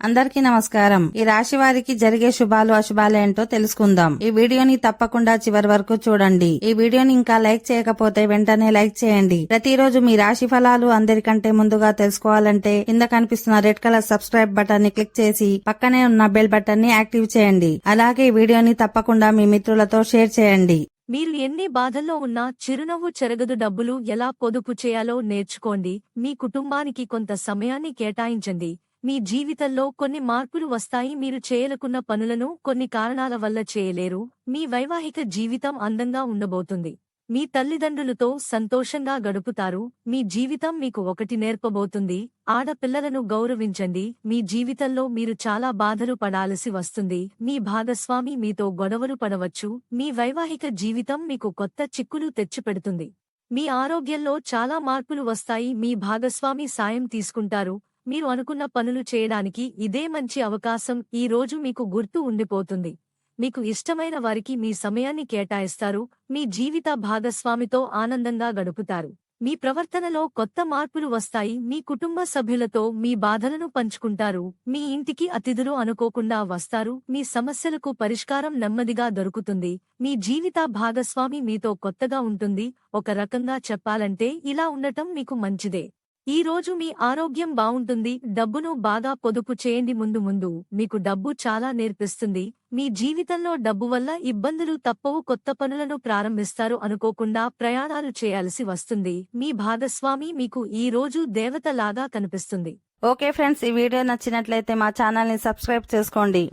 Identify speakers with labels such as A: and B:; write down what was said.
A: అందరికీ నమస్కారం. ఈ రాశి వారికి జరిగే శుభాలు అశుభాలు ఏంటో తెలుసుకుందాం. ఈ వీడియోని తప్పకుండా చివరి వరకు చూడండి. ఈ వీడియోని ఇంకా లైక్ చేయకపోతే వెంటనే లైక్ చేయండి. ప్రతిరోజు మీ రాశి ఫలాలు అందరికంటే ముందుగా తెలుసుకోవాలంటే కింద కనిపిస్తున్న రెడ్ కలర్ సబ్స్క్రైబ్ బటన్ ని క్లిక్ చేసి పక్కనే ఉన్న బెల్ బటన్ ని యాక్టివ్ చేయండి. అలాగే ఈ వీడియోని తప్పకుండా మీ మిత్రులతో షేర్ చేయండి.
B: మీరు ఎన్ని బాధల్లో ఉన్నా చిరునవ్వు చెరగదు. డబ్బులు ఎలా పొదుపు చేయాలో నేర్చుకోండి. మీ కుటుంబానికి కొంత సమయాన్ని కేటాయించండి. మీ జీవితంలో కొన్ని మార్పులు వస్తాయి. మీరు చేయలకున్న పనులను కొన్ని కారణాల వల్ల చేయలేరు. మీ వైవాహిక జీవితం అందంగా ఉండబోతుంది. మీ తల్లిదండ్రులతో సంతోషంగా గడుపుతారు. మీ జీవితం మీకు ఒకటి నేర్పబోతుంది. ఆడపిల్లలను గౌరవించండి. మీ జీవితంలో మీరు చాలా బాధలు పడాల్సి వస్తుంది. మీ భాగస్వామి మీతో గొడవలు పడవచ్చు. మీ వైవాహిక జీవితం మీకు కొత్త చిక్కులు తెచ్చిపెడుతుంది. మీ ఆరోగ్యంలో చాలా మార్పులు వస్తాయి. మీ భాగస్వామి సాయం తీసుకుంటారు. మీరు అనుకున్న పనులు చేయడానికి ఇదే మంచి అవకాశం. ఈ రోజు మీకు గుర్తు ఉండిపోతుంది. మీకు ఇష్టమైన వారికి మీ సమయాన్ని కేటాయిస్తారు. మీ జీవిత భాగస్వామితో ఆనందంగా గడుపుతారు. మీ ప్రవర్తనలో కొత్త మార్పులు వస్తాయి. మీ కుటుంబ సభ్యులతో మీ బాధలను పంచుకుంటారు. మీ ఇంటికి అతిథులు అనుకోకుండా వస్తారు. మీ సమస్యలకు పరిష్కారం నెమ్మదిగా దొరుకుతుంది. మీ జీవిత భాగస్వామి మీతో కొత్తగా ఉంటుంది. ఒక రకంగా చెప్పాలంటే ఇలా ఉండటం మీకు మంచిదే. ఈ రోజు మీ ఆరోగ్యం బావుంటుంది. డబ్బును బాగా పొదుపు చేయండి. ముందు మీకు డబ్బు చాలా నేర్పిస్తుంది. మీ జీవితంలో డబ్బు వల్ల ఇబ్బందులు తప్పవు. కొత్త పనులను ప్రారంభిస్తారు. అనుకోకుండా ప్రయాణాలు చేయాల్సి వస్తుంది. మీ భాగస్వామి మీకు ఈ రోజు దేవతలాగా కనిపిస్తుంది.
A: ఓకే ఫ్రెండ్స్, ఈ వీడియో నచ్చినట్లయితే మా ఛానల్ ని సబ్స్క్రైబ్ చేసుకోండి.